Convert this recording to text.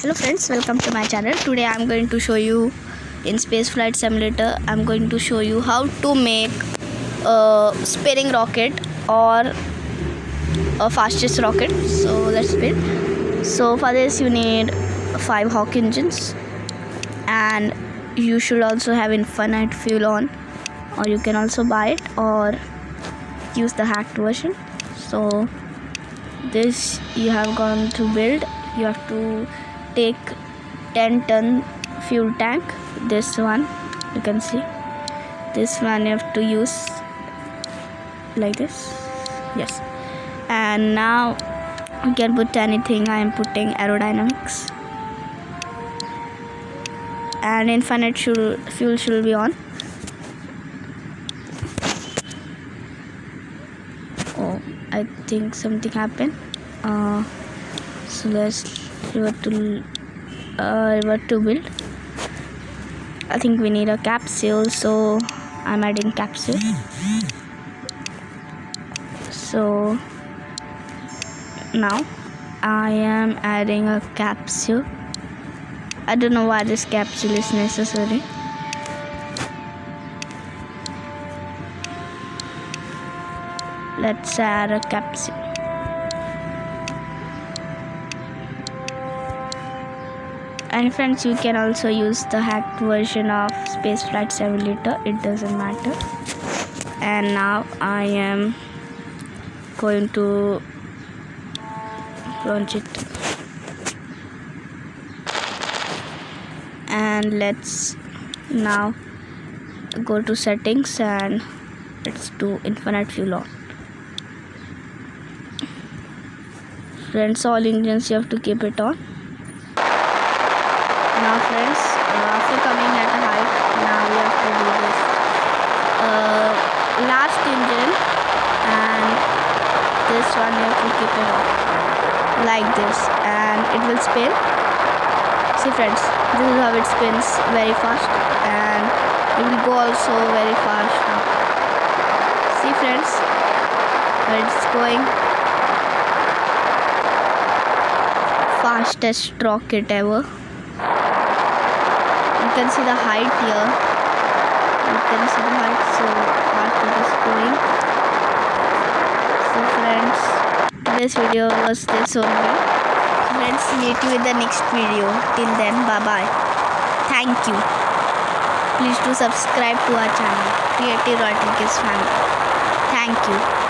Hello friends, welcome to my channel. Today I am going to show you in Space Flight Simulator. I am going to show you how to make a spinning rocket or a fastest rocket. So let's spin. So for this you need 5 Hawk engines, and you should also have infinite fuel on, or you can also buy it or use the hacked version. So this you have gone to build. You have to take 10-ton fuel tank. This one you can see, this one you have to use like this. Yes, and now you can put anything. I am putting aerodynamics, and infinite fuel should be on. Oh, I think something happened. So let's revert to build. I think we need a capsule, so I'm adding capsule. So now I am adding a capsule. I don't know why this capsule is necessary. Let's add a capsule. And friends, you can also use the hacked version of Space Flight Simulator, it doesn't matter. And now I am going to launch it, and let's now go to settings and let's do infinite fuel on. Friends, all engines you have to keep it on. Now friends, after coming at a height, now we have to do this last engine, and this one we have to keep it on like this, and it will spin. See friends, this is how it spins very fast, and it will go also very fast now. See friends, where it's going. Fastest rocket ever. You can see the height here. You can see the height, so fast it is going. So friends, today's video was this only. Friends, meet you in the next video. Till then, bye bye. Thank you. Please do subscribe to our channel, Creative Royalty Kids Family. Thank you.